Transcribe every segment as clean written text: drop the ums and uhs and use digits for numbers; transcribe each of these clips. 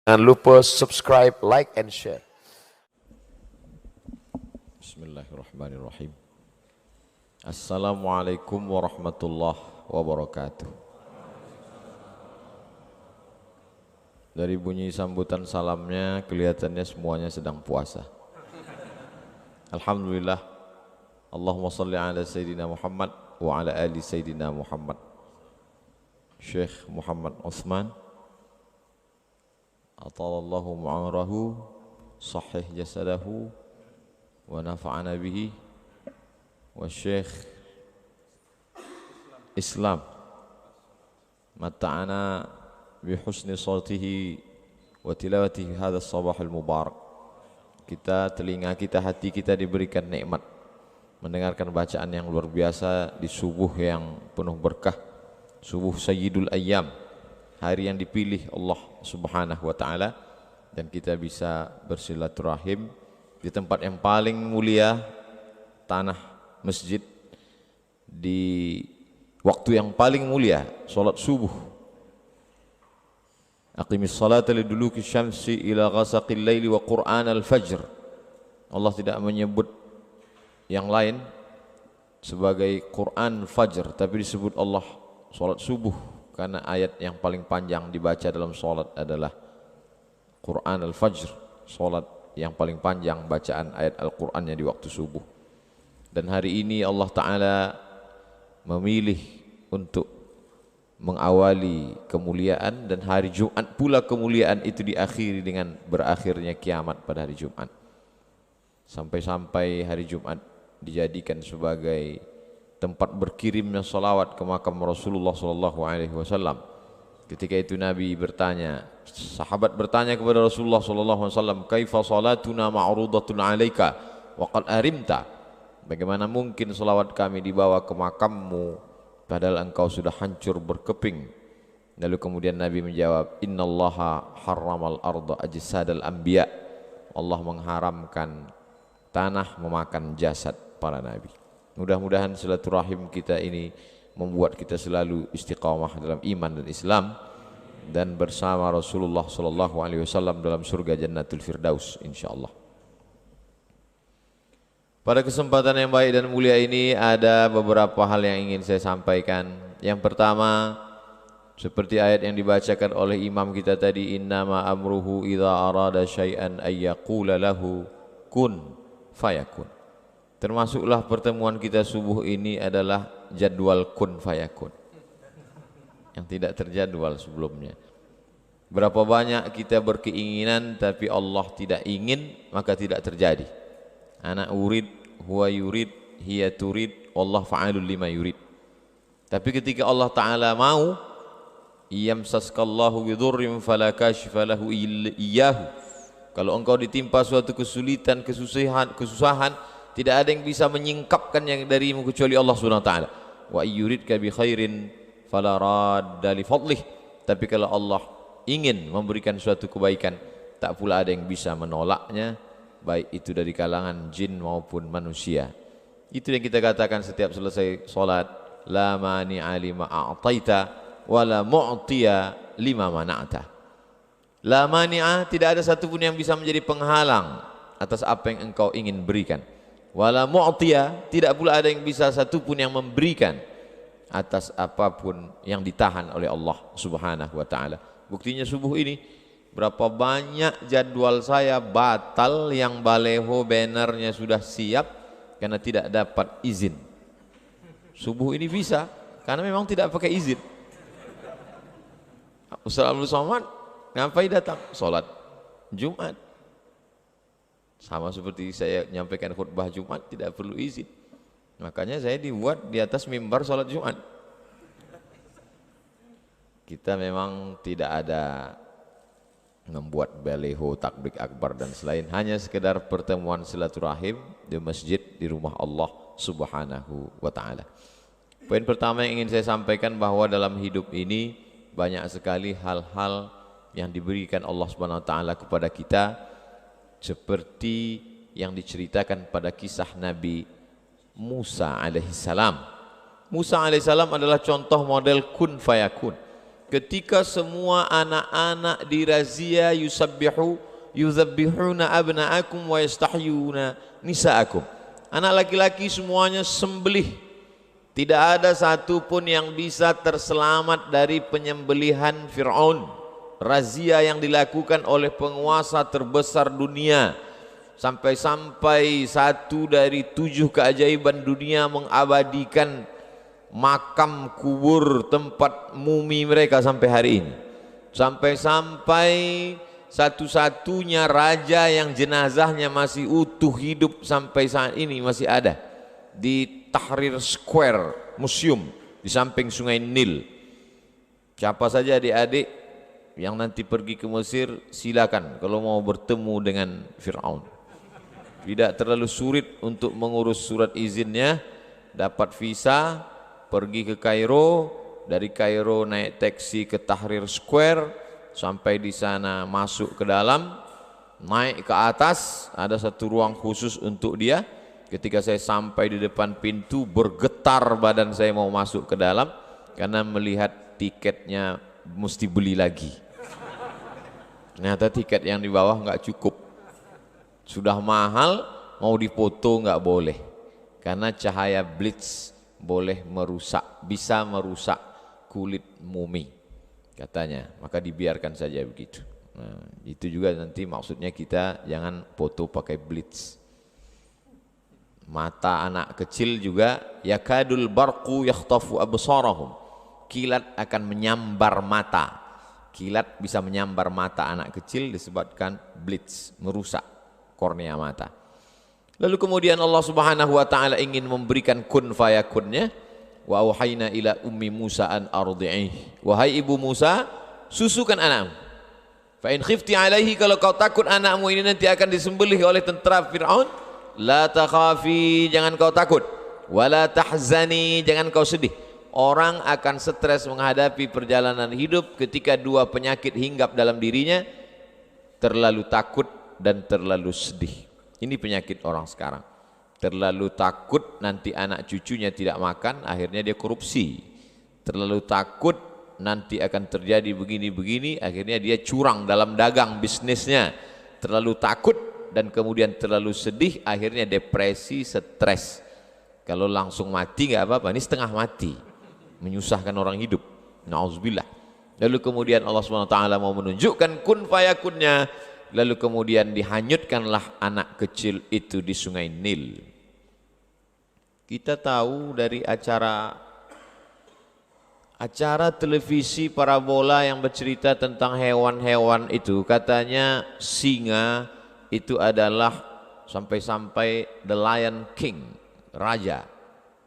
Jangan lupa subscribe, like, and share. Bismillahirrahmanirrahim. Assalamualaikum warahmatullahi wabarakatuh. Dari bunyi sambutan salamnya kelihatannya semuanya sedang puasa. Alhamdulillah. Allahumma salli ala Sayyidina Muhammad wa ala ali Sayyidina Muhammad. Syekh Muhammad Utsman atalallahu mu'amarahu, sahih jasadahu, wa nafa'ana bihi, wa syekh Islam mata'ana bihusni saltihi wa tilawatihi hadha sabah al-mubarak. Kita, telinga kita, hati kita diberikan nikmat mendengarkan bacaan yang luar biasa di subuh yang penuh berkah, subuh Sayyidul Ayyam, hari yang dipilih Allah Subhanahu wa ta'ala, dan kita bisa bersilaturahim di tempat yang paling mulia, tanah masjid, di waktu yang paling mulia, salat subuh. Aqimis salata liduluki syamsi ila ghasaqil laili wa qur'an al-fajr. Allah tidak menyebut yang lain sebagai Quran Fajr, tapi disebut Allah salat subuh, karena ayat yang paling panjang dibaca dalam salat adalah Quran al-Fajr, salat yang paling panjang bacaan ayat Al-Qur'annya di waktu subuh. Dan hari ini Allah Ta'ala memilih untuk mengawali kemuliaan, dan hari Jumat pula kemuliaan itu diakhiri dengan berakhirnya kiamat pada hari Jumat. Sampai-sampai hari Jumat dijadikan sebagai tempat berkirimnya salawat ke makam Rasulullah SAW. Ketika itu Nabi bertanya, sahabat bertanya kepada Rasulullah SAW, kaifa salatuna ma'rudatun alaika wa qad arimta. Bagaimana mungkin salawat kami dibawa ke makammu padahal engkau sudah hancur berkeping. Lalu kemudian Nabi menjawab, innallaha harramal arda ajsadal anbiya. Allah mengharamkan tanah memakan jasad para nabi. Mudah-mudahan silaturahim kita ini membuat kita selalu istiqamah dalam iman dan Islam, dan bersama Rasulullah SAW dalam surga Jannatul Firdaus insyaallah. Pada kesempatan yang baik dan mulia ini ada beberapa hal yang ingin saya sampaikan. Yang pertama, seperti ayat yang dibacakan oleh imam kita tadi, innama amruhu idza arada syai'an ayyaqula lahu kun fayakun. Termasuklah pertemuan kita subuh ini adalah jadwal kun fayakun yang tidak terjadwal sebelumnya. Berapa banyak kita berkeinginan tapi Allah tidak ingin, maka tidak terjadi. Ana urid, huwa yurid, hiya turid, wallah fa'alul lima yurid. Tapi ketika Allah Ta'ala mau, yamsaskallahu bidurrim fala kashifa lahu iyyahu. Kalau engkau ditimpa suatu kesulitan, kesusahan, tidak ada yang bisa menyingkapkan yang darimu kecuali Allah Subhanahu wa taala. Wa yuridka bi khairin fala radda li fadlih. Tapi kalau Allah ingin memberikan suatu kebaikan, tak pula ada yang bisa menolaknya, baik itu dari kalangan jin maupun manusia. Itu yang kita katakan setiap selesai salat, la mani'a lima a'taita wa la mu'tiya lima mana'ta. La mani'a, tidak ada satupun yang bisa menjadi penghalang atas apa yang engkau ingin berikan. Wala mu'tiya, tidak pula ada yang bisa satupun yang memberikan atas apapun yang ditahan oleh Allah Subhanahu wa ta'ala. Buktinya subuh ini, berapa banyak jadwal saya batal yang baleho bannernya sudah siap karena tidak dapat izin. Subuh ini bisa karena memang tidak pakai izin. Ustaz Abdul Somad ngapain datang? Salat Jumat. Sama seperti saya menyampaikan khutbah Jumat, tidak perlu izin. Makanya saya dibuat di atas mimbar salat Jumat. Kita memang tidak ada membuat baleho, takbir akbar dan selain, hanya sekedar pertemuan silaturahim di masjid, di rumah Allah Subhanahu wa ta'ala. Poin pertama yang ingin saya sampaikan bahwa dalam hidup ini banyak sekali hal-hal yang diberikan Allah Subhanahu wa ta'ala kepada kita, seperti yang diceritakan pada kisah Nabi Musa alaihissalam. Musa alaihissalam adalah contoh model kun fayakun. ketika semua anak-anak dirazia yuzabbihuna abna'akum wa yastahyuna nisa'akum. Anak laki-laki semuanya sembelih. Tidak ada satu pun yang bisa terselamat dari penyembelihan Fir'aun. Razia yang dilakukan oleh penguasa terbesar dunia. Sampai-sampai satu dari 7 keajaiban dunia mengabadikan makam kubur tempat mumi mereka sampai hari ini. Sampai-sampai satu-satunya raja yang jenazahnya masih utuh hidup sampai saat ini masih ada di Tahrir Square Museum di samping Sungai Nil. Siapa saja adik-adik yang nanti pergi ke Mesir silakan kalau mau bertemu dengan Fir'aun. Tidak terlalu sulit untuk mengurus surat izinnya, dapat visa, pergi ke Kairo, dari Kairo naik taksi ke Tahrir Square, sampai di sana masuk ke dalam, naik ke atas, ada satu ruang khusus untuk dia. Ketika saya sampai di depan pintu, bergetar badan saya mau masuk ke dalam karena melihat tiketnya mesti beli lagi. Ternyata tiket yang di bawah nggak cukup, sudah mahal, mau dipoto nggak boleh karena cahaya blitz boleh merusak, bisa merusak kulit mumi katanya, maka dibiarkan saja begitu. Nah, itu juga nanti maksudnya kita jangan foto pakai blitz. Mata anak kecil juga yakadul barqu yakhtafu absarahum, kilat akan menyambar mata, kilat bisa menyambar mata anak kecil disebabkan blitz, merusak kornea mata. Lalu kemudian Allah Subhanahu wa taala ingin memberikan kun fayakunnya. Wa auhayna ila ummi Musa an ardi'ih, wahai ibu Musa, susukan anakmu. Fa in khifti alaihi, kalau kau takut anakmu ini nanti akan disembelih oleh tentara Fir'aun, la takhafi, jangan kau takut, wala tahzani, jangan kau sedih. Orang akan stres menghadapi perjalanan hidup ketika 2 penyakit hinggap dalam dirinya, terlalu takut dan terlalu sedih. Ini penyakit orang sekarang. Terlalu takut nanti anak cucunya tidak makan, akhirnya dia korupsi. Terlalu takut nanti akan terjadi begini-begini, akhirnya dia curang dalam dagang bisnisnya. Terlalu takut dan kemudian terlalu sedih, akhirnya depresi, stres. Kalau langsung mati nggak apa-apa, ini setengah mati, menyusahkan orang hidup. Nauzubillah. Lalu kemudian Allah SWT mau menunjukkan kun fayakunnya. Lalu kemudian dihanyutkanlah anak kecil itu di Sungai Nil. Kita tahu dari acara televisi parabola yang bercerita tentang hewan-hewan itu, katanya singa itu adalah sampai-sampai the Lion King, raja.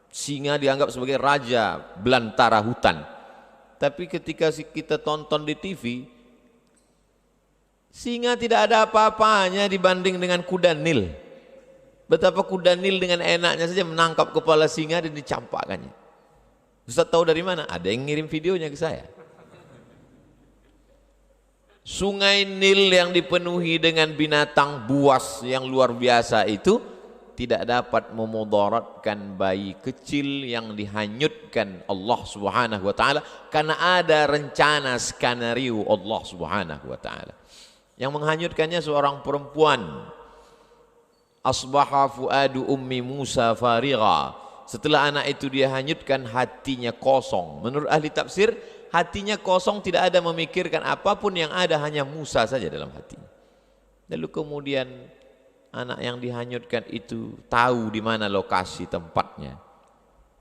Singa dianggap sebagai raja belantara hutan. Tapi ketika kita tonton di TV, singa tidak ada apa-apanya dibanding dengan kuda Nil. Betapa kuda Nil dengan enaknya saja menangkap kepala singa dan dicampakkannya. Ustaz tahu dari mana? Ada yang ngirim videonya ke saya. Sungai Nil yang dipenuhi dengan binatang buas yang luar biasa itu tidak dapat memudaratkan bayi kecil yang dihanyutkan Allah Subhanahu wa taala karena ada rencana skenario Allah Subhanahu wa taala. Yang menghanyutkannya seorang perempuan. Asbaha fuadu ummi Musa farigha. Setelah anak itu dia hanyutkan, hatinya kosong. Menurut ahli tafsir, hatinya kosong, tidak ada memikirkan apapun, yang ada hanya Musa saja dalam hatinya. Lalu kemudian anak yang dihanyutkan itu tahu di mana lokasi tempatnya.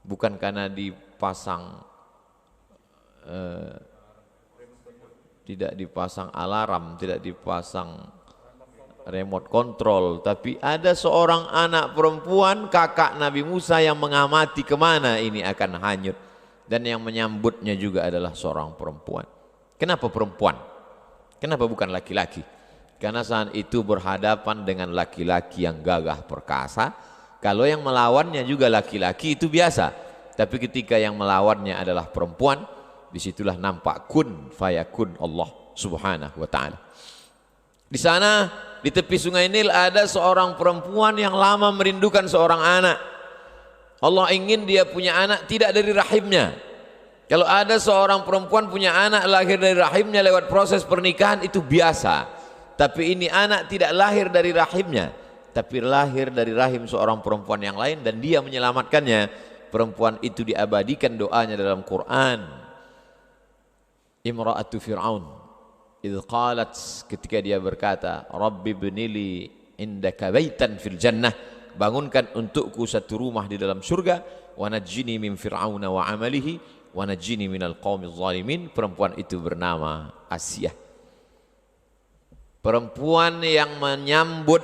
Bukan karena dipasang tidak dipasang alarm, tidak dipasang remote control, tapi ada seorang anak perempuan kakak Nabi Musa yang mengamati kemana ini akan hanyut, dan yang menyambutnya juga adalah seorang perempuan. Kenapa perempuan? Kenapa bukan laki-laki? Karena saat itu berhadapan dengan laki-laki yang gagah perkasa. Kalau yang melawannya juga laki-laki itu biasa, tapi ketika yang melawannya adalah perempuan, disitulah nampak kun fayakun Allah Subhanahu wa ta'ala. Di sana di tepi Sungai Nil ada seorang perempuan yang lama merindukan seorang anak. Allah ingin dia punya anak tidak dari rahimnya. Kalau ada seorang perempuan punya anak lahir dari rahimnya lewat proses pernikahan, itu biasa. Tapi ini anak tidak lahir dari rahimnya, tapi lahir dari rahim seorang perempuan yang lain dan dia menyelamatkannya. Perempuan itu diabadikan doanya dalam Quran. Imra'atu Fir'aun idh qalat, ketika dia berkata, Rabbi ibnili indaka baitan fil jannah, bangunkan untukku satu rumah di dalam surga, wa najjini min fir'auna wa amalihi wa najjini minal qaumiz zalimin. Perempuan itu bernama Asiyah. Perempuan yang menyambut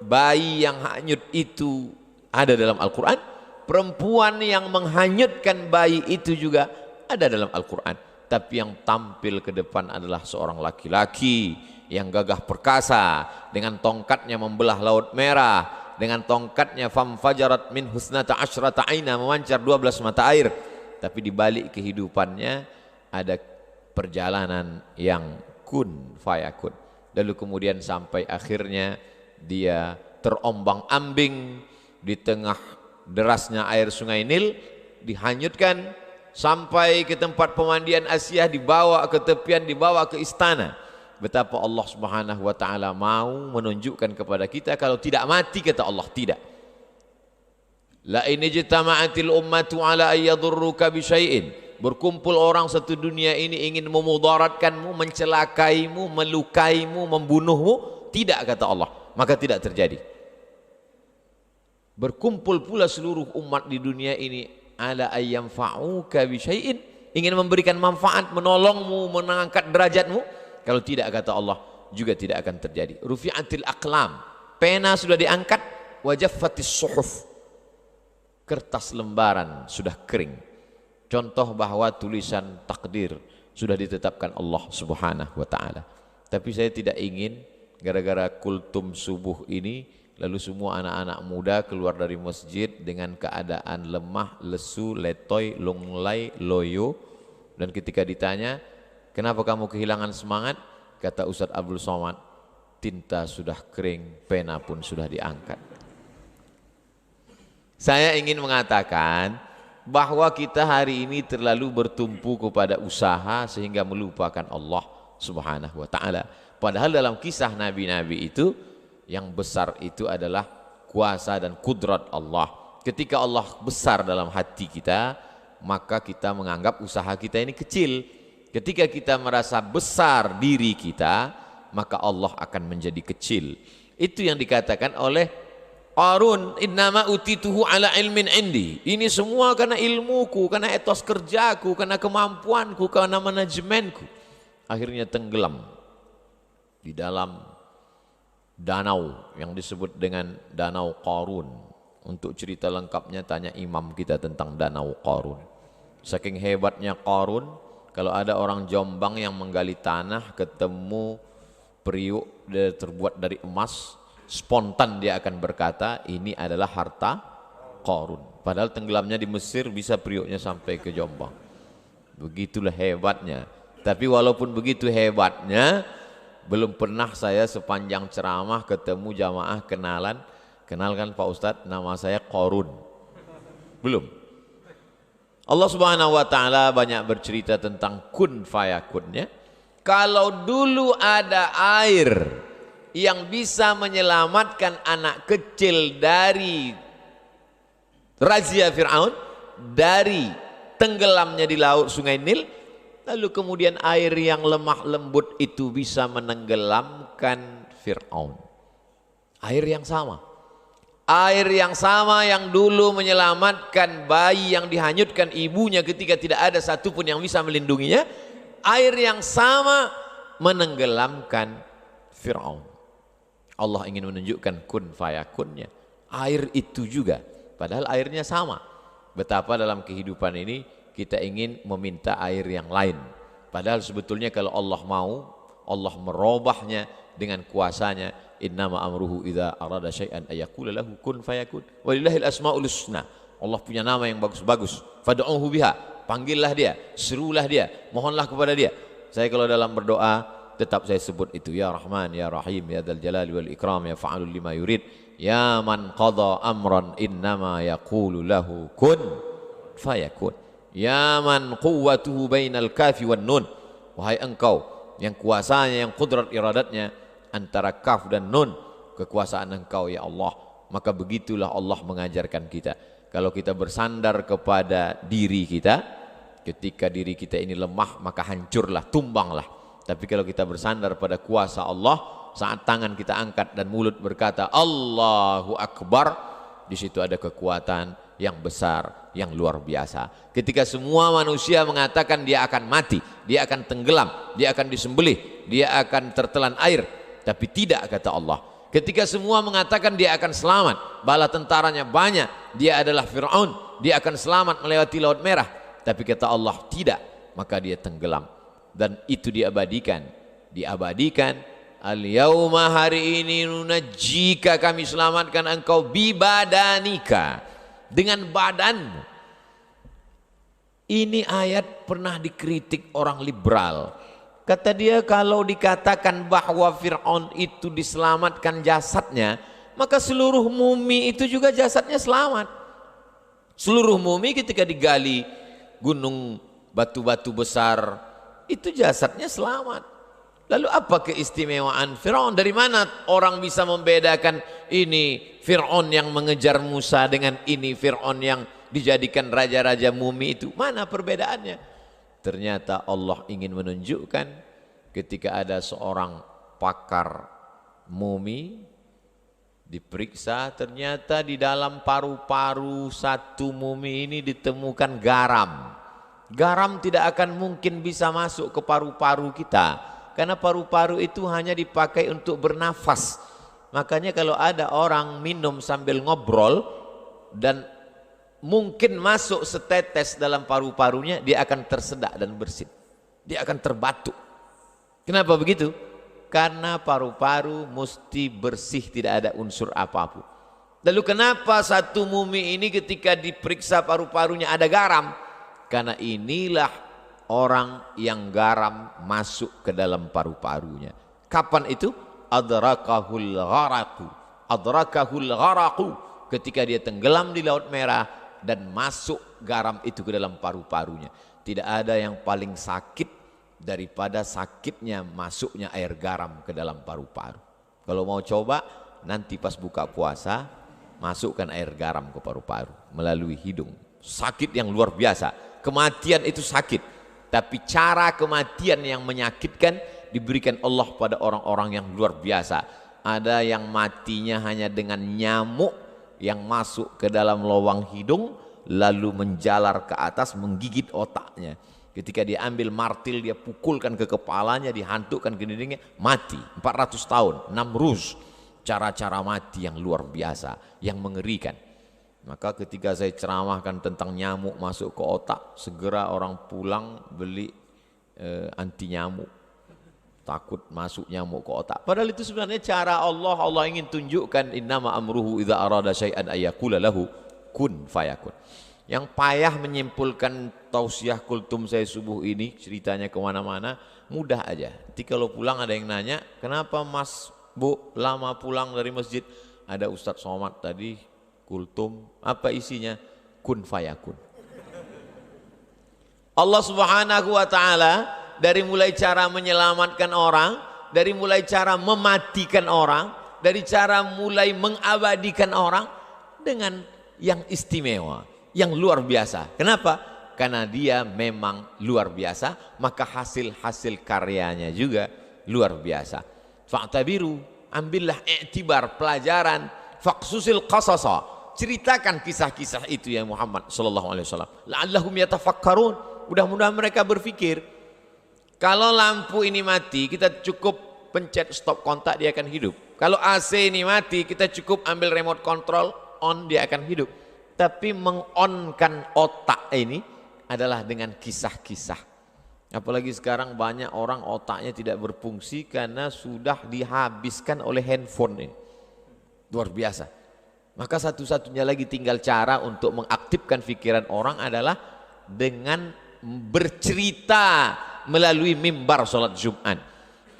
bayi yang hanyut itu ada dalam Al-Quran. Perempuan yang menghanyutkan bayi itu juga ada dalam Al-Quran. Tapi yang tampil ke depan adalah seorang laki-laki yang gagah perkasa, dengan tongkatnya membelah laut merah, dengan tongkatnya famfajarat min husnata asyrata aina, memancar 12 mata air. Tapi di balik kehidupannya ada perjalanan yang kun fayakun. Lalu kemudian sampai akhirnya dia terombang-ambing di tengah derasnya air sungai Nil, dihanyutkan sampai ke tempat pemandian Asiyah, dibawa ke tepian, dibawa ke istana. Betapa Allah Subhanahu wa taala mau menunjukkan kepada kita kalau tidak mati, kata Allah, tidak. La in ijtama'atil ummatu ala ay yadurruka bi syai'in. Berkumpul orang satu dunia ini ingin memudaratkanmu, mencelakaimu, melukaimu, membunuhmu, tidak, kata Allah, maka tidak terjadi. Berkumpul pula seluruh umat di dunia ini ala ay yanfa'uka bi syai'in, ingin memberikan manfaat, menolongmu, mengangkat derajatmu, kalau tidak, kata Allah, juga tidak akan terjadi. Rufi'atil aqlam, pena sudah diangkat, wajaffatis suhuf, kertas lembaran sudah kering. Contoh bahwa tulisan takdir sudah ditetapkan Allah Subhanahu wa taala. Tapi saya tidak ingin gara-gara kultum subuh ini lalu semua anak-anak muda keluar dari masjid dengan keadaan lemah, lesu, letoy, lunglai, loyo. Dan ketika ditanya, kenapa kamu kehilangan semangat? Kata Ustadz Abdul Somad, tinta sudah kering, pena pun sudah diangkat. Saya ingin mengatakan bahwa kita hari ini terlalu bertumpu kepada usaha sehingga melupakan Allah Subhanahu wa taala. Padahal dalam kisah nabi-nabi itu yang besar itu adalah kuasa dan kudrat Allah. Ketika Allah besar dalam hati kita, maka kita menganggap usaha kita ini kecil. Ketika kita merasa besar diri kita, maka Allah akan menjadi kecil. Itu yang dikatakan oleh Qarun, innama utituhu ala ilmin indi. Ini semua karena ilmuku, karena etos kerjaku, karena kemampuanku, karena manajemenku. Akhirnya tenggelam di dalam danau yang disebut dengan Danau Qarun. Untuk cerita lengkapnya tanya imam kita tentang Danau Qarun. Saking hebatnya Qarun, kalau ada orang Jombang yang menggali tanah ketemu periuk terbuat dari emas, spontan dia akan berkata ini adalah harta Qarun. Padahal tenggelamnya di Mesir bisa periuknya sampai ke Jombang. Begitulah hebatnya. Tapi walaupun begitu hebatnya, belum pernah saya sepanjang ceramah ketemu jamaah kenalkan Pak Ustadz, nama saya Qarun. Belum. Allah Subhanahu wa taala banyak bercerita tentang kun fayakunnya. Kalau dulu ada air yang bisa menyelamatkan anak kecil dari razia Fir'aun, dari tenggelamnya di laut sungai Nil, lalu kemudian air yang lemah lembut itu bisa menenggelamkan Fir'aun. Air yang sama yang dulu menyelamatkan bayi yang dihanyutkan ibunya ketika tidak ada satupun yang bisa melindunginya, air yang sama menenggelamkan Fir'aun. Allah ingin menunjukkan kun fayakunnya. Air itu juga, padahal airnya sama. Betapa dalam kehidupan ini kita ingin meminta air yang lain. Padahal sebetulnya kalau Allah mau, Allah merubahnya dengan kuasanya. Innama amruhu idza arada syai'an ayaqula lahu kun fayakun. Walillahil asmaul husna. Allah punya nama yang bagus-bagus. Fad'uhu biha. Panggillah dia, serulah dia, mohonlah kepada dia. Saya kalau dalam berdoa tetap saya sebut itu, ya Rahman, ya Rahim, ya Dzal Jalali wal Ikram, ya Fa'alul lima yurid, ya man qadha amran innama yaqulu lahu kun fayakun. Ya man quwwatuhu bainal kafi wan nun. Wahai engkau yang kuasanya, yang kudrat iradatnya antara kaf dan nun, kekuasaan engkau ya Allah. Maka begitulah Allah mengajarkan kita. Kalau kita bersandar kepada diri kita, ketika diri kita ini lemah maka hancurlah, tumbanglah. Tapi kalau kita bersandar pada kuasa Allah, saat tangan kita angkat dan mulut berkata Allahu Akbar, di situ ada kekuatan yang besar, yang luar biasa. Ketika semua manusia mengatakan dia akan mati, dia akan tenggelam, dia akan disembelih, dia akan tertelan air, tapi tidak, kata Allah. Ketika semua mengatakan dia akan selamat, bala tentaranya banyak, dia adalah Fir'aun, dia akan selamat melewati Laut Merah, tapi kata Allah tidak, maka dia tenggelam. Dan itu diabadikan. Al-yauma, hari ini, nunajjika, kami selamatkan engkau, bibadanika, dengan badanmu. Ini ayat pernah dikritik orang liberal. Kata dia, kalau dikatakan bahwa Fir'aun itu diselamatkan jasadnya, maka seluruh mumi itu juga jasadnya selamat. Seluruh mumi ketika digali gunung batu-batu besar, itu jasadnya selamat. Lalu apa keistimewaan Fir'aun? Dari mana orang bisa membedakan ini Fir'aun yang mengejar Musa dengan ini Fir'aun yang dijadikan raja-raja mumi itu? Mana perbedaannya? Ternyata Allah ingin menunjukkan ketika ada seorang pakar mumi diperiksa, ternyata di dalam paru-paru satu mumi ini ditemukan garam. Garam tidak akan mungkin bisa masuk ke paru-paru kita, karena paru-paru itu hanya dipakai untuk bernafas. Makanya kalau ada orang minum sambil ngobrol dan mungkin masuk setetes dalam paru-parunya, dia akan tersedak dan bersin, dia akan terbatuk. Kenapa begitu? Karena paru-paru mesti bersih, tidak ada unsur apapun. Lalu kenapa satu mumi ini ketika diperiksa paru-parunya ada garam? Karena inilah orang yang garam masuk ke dalam paru-parunya. Kapan itu? Adrakahul gharaqu, ketika dia tenggelam di Laut Merah dan masuk garam itu ke dalam paru-parunya. Tidak ada yang paling sakit daripada sakitnya masuknya air garam ke dalam paru-paru. Kalau mau coba, nanti pas buka puasa, masukkan air garam ke paru-paru melalui hidung. Sakit yang luar biasa. Kematian itu sakit, tapi cara kematian yang menyakitkan diberikan Allah pada orang-orang yang luar biasa. Ada yang matinya hanya dengan nyamuk yang masuk ke dalam lubang hidung lalu menjalar ke atas menggigit otaknya. Ketika dia ambil martil, dia pukulkan ke kepalanya, dihantukkan ke dindingnya, mati 400 tahun. Namruz, cara-cara mati yang luar biasa, yang mengerikan. Maka ketika saya ceramahkan tentang nyamuk masuk ke otak, segera orang pulang beli anti nyamuk, takut masuk nyamuk ke otak. Padahal itu sebenarnya cara Allah. Allah ingin tunjukkan innama amruhu idza arada syai'an ayyaqula lahu kun fayakun. Yang payah menyimpulkan tausiah kultum saya subuh ini, ceritanya kemana-mana, mudah aja. Nanti kalau pulang ada yang nanya, kenapa Mas Bu lama pulang dari masjid? Ada Ustadz Somad tadi kultum, apa isinya? Kun fayakun. Allah Subhanahu wa ta'ala dari mulai cara menyelamatkan orang, dari mulai cara mematikan orang, dari cara mulai mengabadikan orang dengan yang istimewa, yang luar biasa. Kenapa? Karena dia memang luar biasa, maka hasil-hasil karyanya juga luar biasa. Fa'tabiru, ambillah i'tibar, pelajaran, faqsusil qasasa, ceritakan kisah-kisah itu ya Muhammad sallallahu alaihi wasallam. La'allahum yatafakkarun, mudah-mudahan mereka berpikir. Kalau lampu ini mati, kita cukup pencet stop kontak, dia akan hidup. Kalau AC ini mati, kita cukup ambil remote control, on, dia akan hidup. Tapi mengonkan otak ini adalah dengan kisah-kisah. Apalagi sekarang banyak orang otaknya tidak berfungsi karena sudah dihabiskan oleh handphone ini. Luar biasa. Maka satu-satunya lagi tinggal cara untuk mengaktifkan pikiran orang adalah dengan bercerita melalui mimbar sholat Jumat.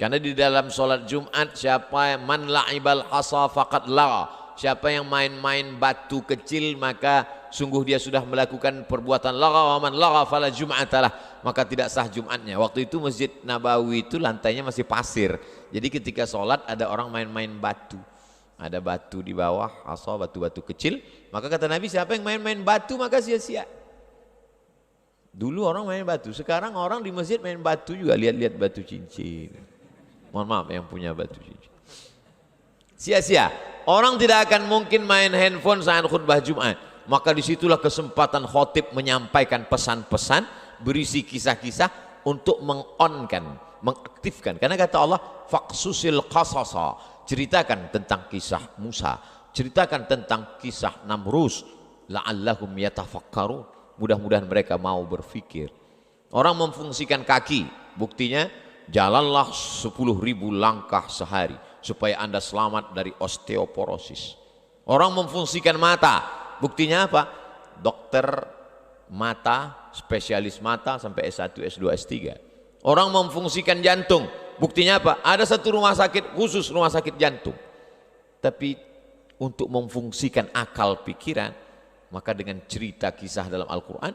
Karena di dalam sholat Jumat, siapa man la'ibal hasa faqad la, siapa yang main-main batu kecil maka sungguh dia sudah melakukan perbuatan lagha, wa man lagha fala jum'atalah, maka tidak sah Jumatnya. Waktu itu Masjid Nabawi itu lantainya masih pasir, jadi ketika sholat ada orang main-main batu, ada batu di bawah, asa batu-batu kecil, maka kata Nabi siapa yang main-main batu maka sia-sia. Dulu orang main batu, sekarang orang di masjid main batu juga, lihat-lihat batu cincin. Mohon maaf yang punya batu cincin. Sia-sia. Orang tidak akan mungkin main handphone saat khutbah Jumat. Maka disitulah kesempatan khotib menyampaikan pesan-pesan berisi kisah-kisah untuk mengonkan, mengaktifkan. Karena kata Allah, faqsusil qasasa, ceritakan tentang kisah Musa, ceritakan tentang kisah Namrus, la'allahum yatafakkarun. Mudah-mudahan mereka mau berfikir. Orang memfungsikan kaki, buktinya jalanlah 10.000 langkah sehari supaya Anda selamat dari osteoporosis. Orang memfungsikan mata, buktinya apa? Dokter mata, spesialis mata sampai S1, S2, S3. Orang memfungsikan jantung, buktinya apa? Ada satu rumah sakit khusus, rumah sakit jantung. Tapi untuk memfungsikan akal pikiran, maka dengan cerita kisah dalam Al-Quran,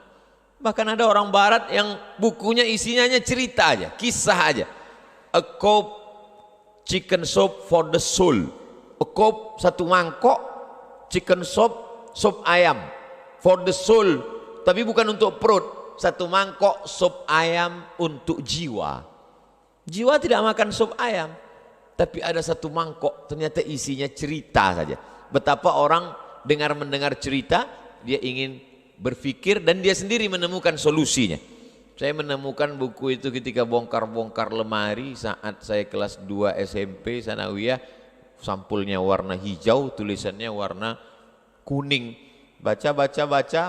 bahkan ada orang barat yang bukunya isinya hanya cerita aja, kisah aja. A cup chicken soup for the soul. A cup, satu mangkok chicken soup, sup ayam for the soul, tapi bukan untuk perut. Satu mangkok sup ayam untuk jiwa. Jiwa tidak makan sup ayam, tapi ada satu mangkok ternyata isinya cerita saja. Betapa orang mendengar cerita, dia ingin berpikir dan dia sendiri menemukan solusinya. Saya menemukan buku itu ketika bongkar-bongkar lemari saat saya kelas 2 SMP Sanawiyah. Sampulnya warna hijau, tulisannya warna kuning. Baca,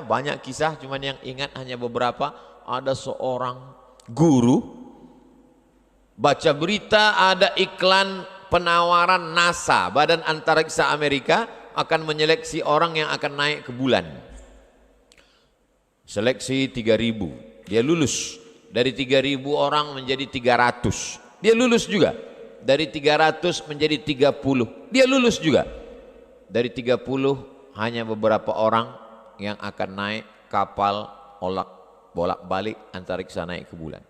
banyak kisah, cuman yang ingat hanya beberapa. Ada seorang guru, baca berita ada iklan penawaran NASA, Badan Antariksa Amerika, akan menyeleksi orang yang akan naik ke bulan. Seleksi 3.000. Dia lulus. Dari 3.000 orang menjadi 300. Dia lulus juga. Dari 300 menjadi 30. Dia lulus juga. Dari 30 hanya beberapa orang yang akan naik kapal bolak-balik antariksa naik ke bulan.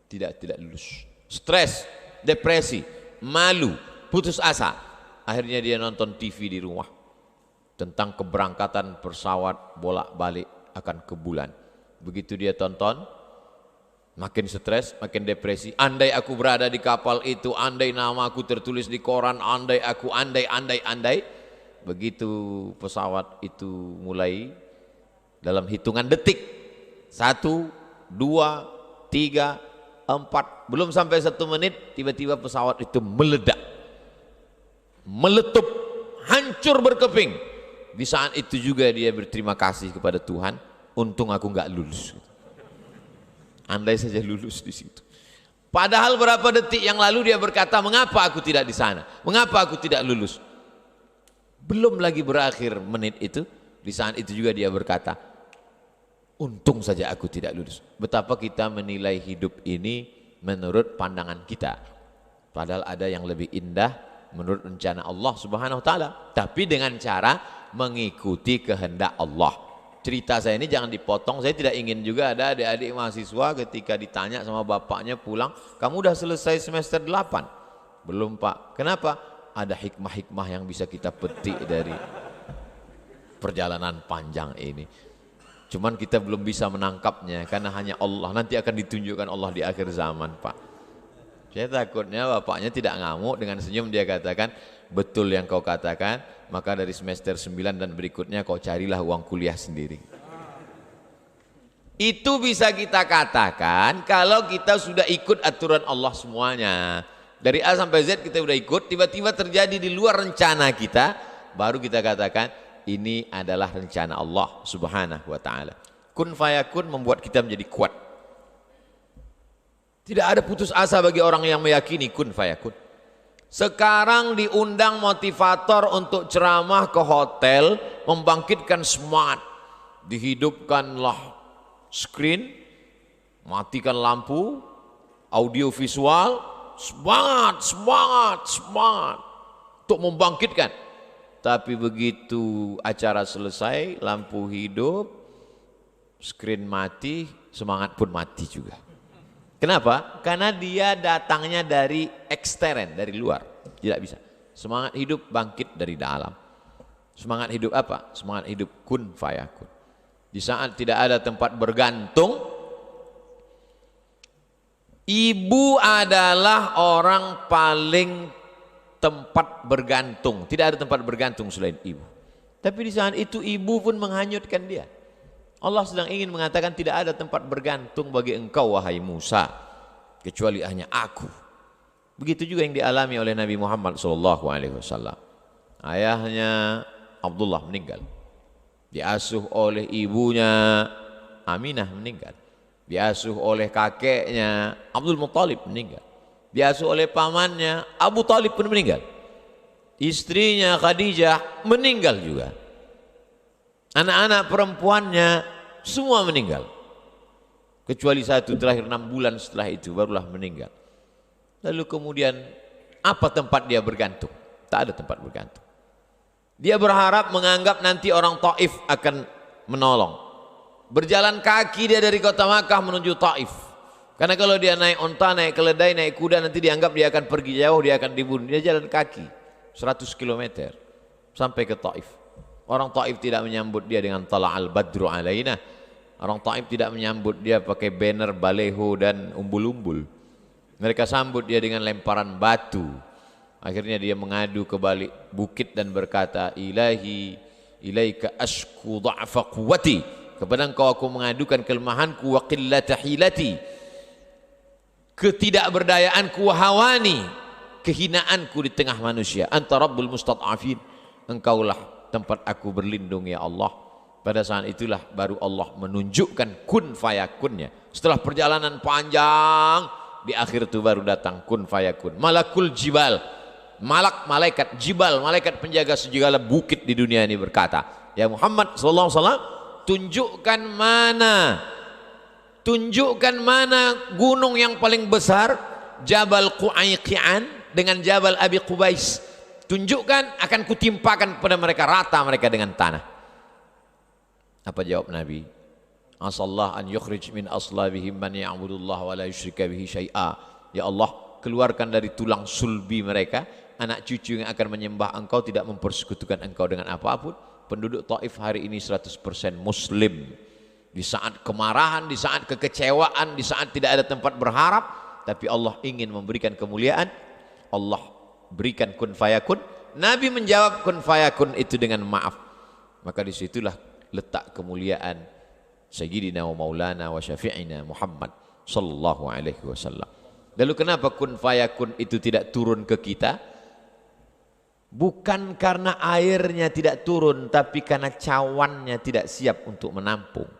Tidak lulus. Stres, depresi, malu, putus asa. Akhirnya dia nonton TV di rumah tentang keberangkatan pesawat bolak-balik akan ke bulan. Begitu dia tonton, makin stres, makin depresi. Andai aku berada di kapal itu, andai nama aku tertulis di koran, andai. Begitu pesawat itu mulai, dalam hitungan detik, 1, 2, 3, 4, belum sampai 1 menit, tiba-tiba pesawat itu meledak, meletup, hancur berkeping. Di saat itu juga dia berterima kasih kepada Tuhan, untung aku nggak lulus. Andai saja lulus di situ. Padahal berapa detik yang lalu dia berkata, mengapa aku tidak di sana? Mengapa aku tidak lulus? Belum lagi berakhir menit itu, di saat itu juga dia berkata, untung saja aku tidak lulus. Betapa kita menilai hidup ini menurut pandangan kita. Padahal ada yang lebih indah menurut rencana Allah Subhanahu wa taala, tapi dengan cara mengikuti kehendak Allah. Cerita saya ini jangan dipotong. Saya tidak ingin juga ada adik-adik mahasiswa ketika ditanya sama bapaknya pulang, kamu udah selesai semester 8? Belum Pak. Kenapa? Ada hikmah-hikmah yang bisa kita petik dari perjalanan panjang ini. Cuman kita belum bisa menangkapnya karena hanya Allah. Nanti akan ditunjukkan Allah di akhir zaman Pak. Saya takutnya bapaknya tidak ngamuk, dengan senyum dia katakan, betul yang kau katakan, maka dari semester 9 dan berikutnya kau carilah uang kuliah sendiri. Itu bisa kita katakan kalau kita sudah ikut aturan Allah semuanya. Dari A sampai Z kita sudah ikut, tiba-tiba terjadi di luar rencana kita, baru kita katakan ini adalah rencana Allah Subhanahu wa taala. Kun fayakun membuat kita menjadi kuat. Tidak ada putus asa bagi orang yang meyakini kun fayakun. Sekarang diundang motivator untuk ceramah ke hotel, membangkitkan semangat. Dihidupkanlah screen, matikan lampu, audio visual, semangat untuk membangkitkan. Tapi begitu acara selesai, lampu hidup, screen mati, semangat pun mati juga. Kenapa? Karena dia datangnya dari ekstern, dari luar. Tidak bisa. Semangat hidup bangkit dari dalam. Semangat hidup apa? Semangat hidup kun fayakun. Di saat tidak ada tempat bergantung, ibu adalah orang paling tempat bergantung. Tidak ada tempat bergantung selain ibu. Tapi di saat itu ibu pun menghanyutkan dia. Allah sedang ingin mengatakan tidak ada tempat bergantung bagi engkau wahai Musa kecuali hanya aku. Begitu juga yang dialami oleh Nabi Muhammad SAW. Ayahnya Abdullah meninggal, diasuh oleh ibunya Aminah meninggal, diasuh oleh kakeknya Abdul Muttalib meninggal, diasuh oleh pamannya Abu Talib pun meninggal, istrinya Khadijah meninggal juga. Anak-anak perempuannya semua meninggal. Kecuali satu terakhir 6 bulan setelah itu barulah meninggal. Lalu kemudian apa tempat dia bergantung? Tak ada tempat bergantung. Dia berharap menganggap nanti orang Taif akan menolong. Berjalan kaki dia dari kota Makkah menuju Taif. Karena kalau dia naik onta, naik keledai, naik kuda nanti dianggap dia akan pergi jauh, dia akan dibunuh. Dia jalan kaki 100 km sampai ke Taif. Orang Taif tidak menyambut dia dengan tala'al badru alaina. Orang Taif tidak menyambut dia pakai banner, baleho dan umbul-umbul. Mereka sambut dia dengan lemparan batu. Akhirnya dia mengadu ke balik bukit dan berkata, Ilahi, ilaika ashku dha'fa quwwati. Kepada engkau aku mengadukan kelemahanku wa qillata hilati. Ketidakberdayaanku wa hawani. Kehinaanku di tengah manusia. Anta rabbul mustad'afin. Engkaulah tempat aku berlindung ya Allah. Pada saat itulah baru Allah menunjukkan kun fayakunnya. Setelah perjalanan panjang, di akhir itu baru datang kun fayakun. Malakul jibal, malaikat jibal, malaikat penjaga segala bukit di dunia ini berkata, ya Muhammad sallallahu alaihi wasallam, tunjukkan mana gunung yang paling besar, Jabal Qu'ayqi'an dengan Jabal Abi Qubais. Tunjukkan, akan kutimpakan kepada mereka, rata mereka dengan tanah. Apa jawab Nabi? Asallah an yukhrij min aslabihim man ya'budullah wa la yusyrika bihi syai'a. Ya Allah, keluarkan dari tulang sulbi mereka anak cucu yang akan menyembah engkau, tidak mempersekutukan engkau dengan apapun. Penduduk Taif hari ini 100% muslim. Di saat kemarahan, di saat kekecewaan, di saat tidak ada tempat berharap, tapi Allah ingin memberikan kemuliaan, Allah berikan kun fayakun. Nabi menjawab kun fayakun itu dengan maaf. Maka disitulah letak kemuliaan Sayyidina wa Maulana wa Syafi'ina Muhammad sallallahu alaihi wasallam. Lalu kenapa kun fayakun itu tidak turun ke kita? Bukan karena airnya tidak turun, tapi karena cawannya tidak siap untuk menampung.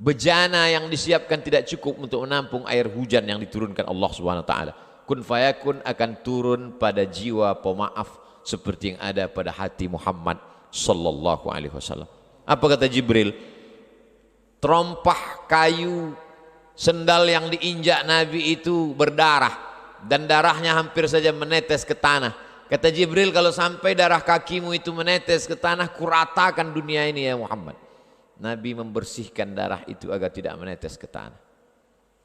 Bejana yang disiapkan tidak cukup untuk menampung air hujan yang diturunkan Allah Subhanahu wa taala. Kun fayakun akan turun pada jiwa pemaaf seperti yang ada pada hati Muhammad sallallahu alaihi wasallam. Apa kata Jibril? Terompah kayu sendal yang diinjak Nabi itu berdarah dan darahnya hampir saja menetes ke tanah. Kata Jibril, kalau sampai darah kakimu itu menetes ke tanah, kuratakan dunia ini ya Muhammad. Nabi membersihkan darah itu agar tidak menetes ke tanah.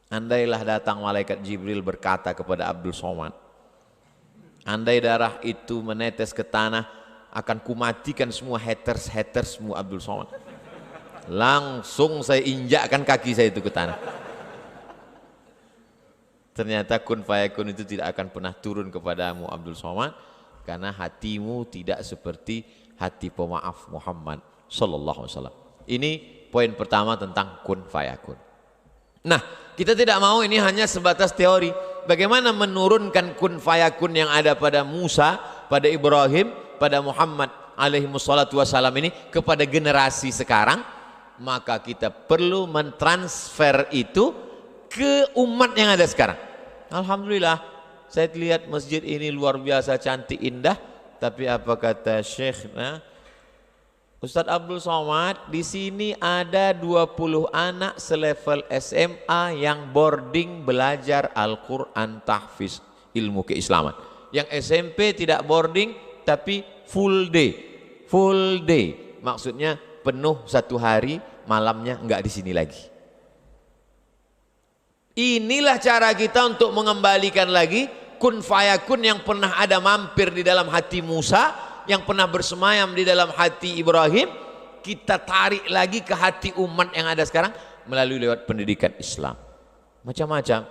Andailah datang malaikat Jibril berkata kepada Abdul Somad, andai darah itu menetes ke tanah, akan kumatikan semua haters-hatersmu Abdul Somad. Langsung saya injakkan kaki saya itu ke tanah. Ternyata kun fayakun itu tidak akan pernah turun kepadamu Abdul Somad, karena hatimu tidak seperti hati pemaaf Muhammad sallallahu alaihi wasallam. Ini poin pertama tentang kun fayakun. Nah, kita tidak mau ini hanya sebatas teori. Bagaimana menurunkan kun fayakun yang ada pada Musa, pada Ibrahim, pada Muhammad alaihi wassalatu wassalam ini kepada generasi sekarang? Maka kita perlu mentransfer itu ke umat yang ada sekarang. Alhamdulillah, saya lihat masjid ini luar biasa cantik indah, tapi apa kata Syekh Ustadz Abdul Somad, di sini ada 20 anak selevel SMA yang boarding belajar Al-Quran tahfiz ilmu keislaman. Yang SMP tidak boarding tapi full day. full day. Maksudnya penuh satu hari, malamnya enggak di sini lagi. Inilah cara kita untuk mengembalikan lagi kun fayakun yang pernah ada mampir di dalam hati Musa, yang pernah bersemayam di dalam hati Ibrahim, kita tarik lagi ke hati umat yang ada sekarang melalui lewat pendidikan Islam. Macam-macam,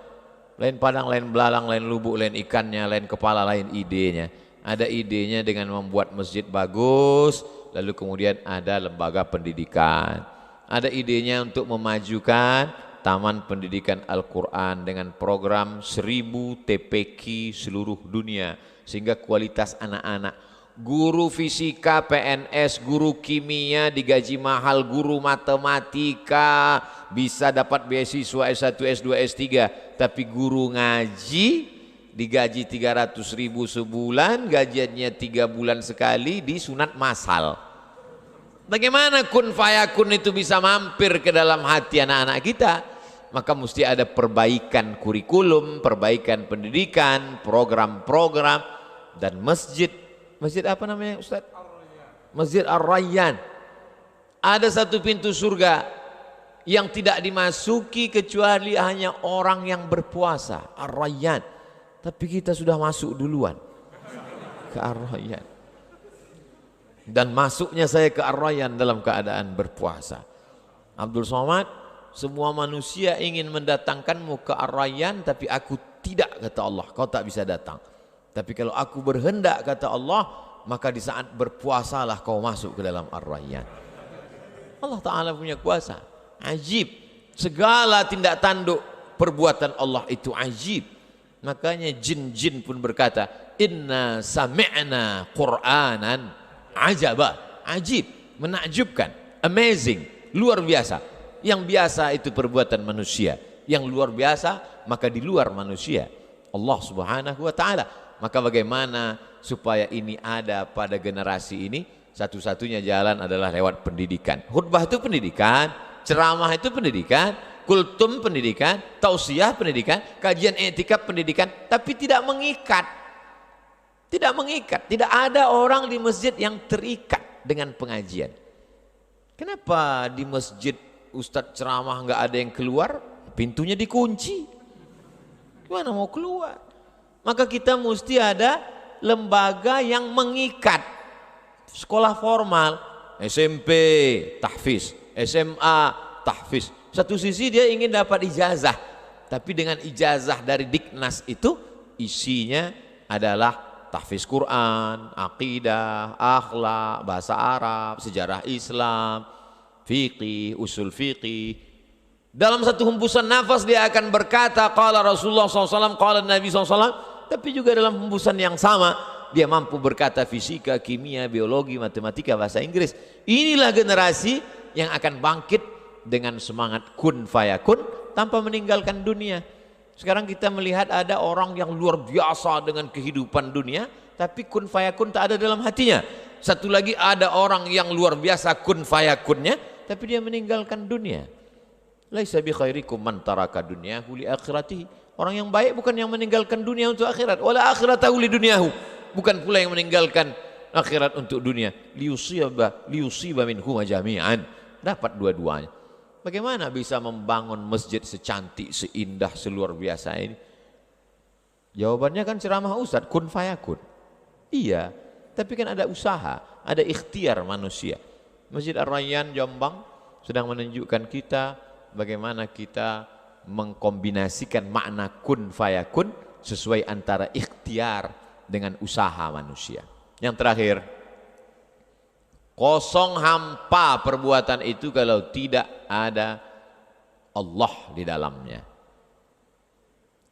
lain padang, lain belalang, lain lubuk, lain ikannya, lain kepala, lain idenya. Ada idenya dengan membuat masjid bagus, lalu kemudian ada lembaga pendidikan. Ada idenya untuk memajukan Taman Pendidikan Al-Quran dengan program 1000 TPQ seluruh dunia, sehingga kualitas anak-anak, guru fisika, PNS, guru kimia digaji mahal, guru matematika bisa dapat beasiswa S1, S2, S3, tapi guru ngaji digaji 300.000 sebulan, gajiannya 3 bulan sekali, disunat massal. Bagaimana kun fayakun itu bisa mampir ke dalam hati anak-anak kita? Maka mesti ada perbaikan kurikulum, perbaikan pendidikan, program-program, dan masjid. Masjid apa namanya Ustaz? Masjid Ar-Rayyan. Ada satu pintu surga yang tidak dimasuki kecuali hanya orang yang berpuasa, Ar-Rayyan. Tapi kita sudah masuk duluan ke Ar-Rayyan. Dan masuknya saya ke Ar-Rayyan dalam keadaan berpuasa. Abdul Somad, semua manusia ingin mendatangkanmu ke Ar-Rayyan, tapi aku tidak, kata Allah, kau tak bisa datang. Tapi kalau aku berhendak, kata Allah, maka di saat berpuasalah kau masuk ke dalam Ar-Rayyan. Allah Ta'ala punya kuasa, ajib. Segala tindak tanduk perbuatan Allah itu ajib. Makanya jin-jin pun berkata, inna sami'na Qur'anan ajaba, ajib, menakjubkan, amazing, luar biasa. Yang biasa itu perbuatan manusia, yang luar biasa maka di luar manusia, Allah Subhanahu wa Ta'ala. Maka bagaimana supaya ini ada pada generasi ini? Satu-satunya jalan adalah lewat pendidikan. Khutbah itu pendidikan, ceramah itu pendidikan, kultum pendidikan, tausiah pendidikan, kajian etika pendidikan, tapi tidak mengikat. Tidak mengikat. Tidak ada orang di masjid yang terikat dengan pengajian. Kenapa di masjid Ustadz ceramah nggak ada yang keluar? Pintunya dikunci. Gimana mau keluar? Maka kita mesti ada lembaga yang mengikat. Sekolah formal, SMP tahfiz, SMA tahfiz. Satu sisi dia ingin dapat ijazah, tapi dengan ijazah dari Diknas itu isinya adalah tahfiz Quran, akidah, akhlak, bahasa Arab, sejarah Islam, fiqih, usul fiqih. Dalam satu hembusan nafas dia akan berkata qala Rasulullah SAW, qala Nabi SAW. Tapi juga dalam hembusan yang sama dia mampu berkata fisika, kimia, biologi, matematika, bahasa Inggris. Inilah generasi yang akan bangkit dengan semangat kun fayakun tanpa meninggalkan dunia. Sekarang kita melihat ada orang yang luar biasa dengan kehidupan dunia, tapi kun fayakun tak ada dalam hatinya. Satu lagi ada orang yang luar biasa kun fayakunnya, tapi dia meninggalkan dunia. Laisa bi khairikum man taraka dunyahu li akhiratihi. Orang yang baik bukan yang meninggalkan dunia untuk akhirat, wala akhiratahu li dunyahu. Bukan pula yang meninggalkan akhirat untuk dunia. Liusiba minhuma jami'an. Dapat dua-duanya. Bagaimana bisa membangun masjid secantik, seindah, seluar biasa ini? Jawabannya kan ceramah Ustadz, kun fayakun. Iya, tapi kan ada usaha, ada ikhtiar manusia. Masjid Ar-Rayyan Jombang sedang menunjukkan kita bagaimana kita mengkombinasikan makna kun fayakun sesuai antara ikhtiar dengan usaha manusia. Yang terakhir, kosong hampa perbuatan itu kalau tidak ada Allah di dalamnya.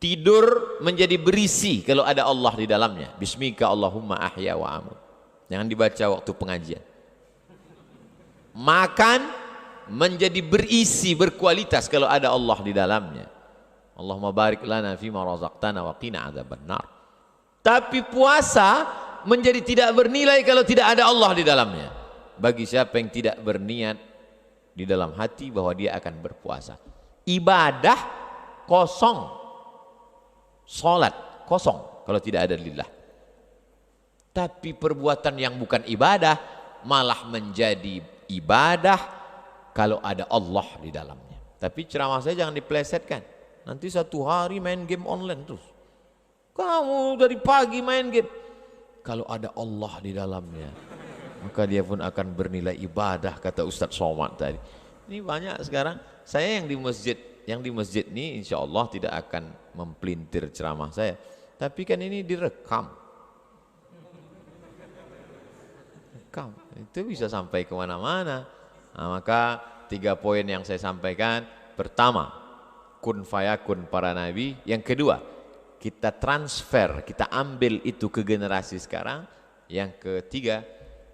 Tidur menjadi berisi kalau ada Allah di dalamnya. Bismika Allahumma ahya wa amut. Jangan dibaca waktu pengajian. Makan menjadi berisi, berkualitas kalau ada Allah di dalamnya. Allahumma barik lana fima razaqtana wa qina adzabannar. Tapi puasa menjadi tidak bernilai kalau tidak ada Allah di dalamnya. Bagi siapa yang tidak berniat di dalam hati bahwa dia akan berpuasa. Ibadah kosong, salat kosong kalau tidak ada lillah. Tapi perbuatan yang bukan ibadah malah menjadi ibadah kalau ada Allah di dalamnya. Tapi ceramah saya jangan dipelesetkan. Nanti satu hari main game online terus. Kamu dari pagi main game. Kalau ada Allah di dalamnya, maka dia pun akan bernilai ibadah, kata Ustadz Somad tadi. Ini banyak sekarang. Saya yang di masjid ini insya Allah tidak akan mempelintir ceramah saya. Tapi kan ini direkam. Itu bisa sampai kemana-mana. Nah, maka 3 poin yang saya sampaikan. Pertama, kun fayakun para nabi. Yang kedua, kita transfer, kita ambil itu ke generasi sekarang. Yang ketiga,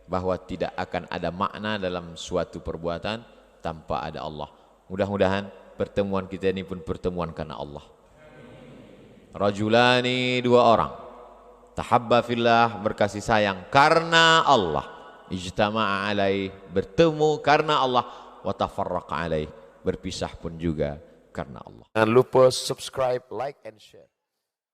bahwa tidak akan ada makna dalam suatu perbuatan tanpa ada Allah. Mudah-mudahan pertemuan kita ini pun pertemuan karena Allah. Rajulani, 2 orang, tahabba fillah, berkasih sayang karena Allah, ijtama'a alaih, bertemu karena Allah, wa tafarraqa alaih, berpisah pun juga karena Allah. Jangan lupa subscribe, like, and share.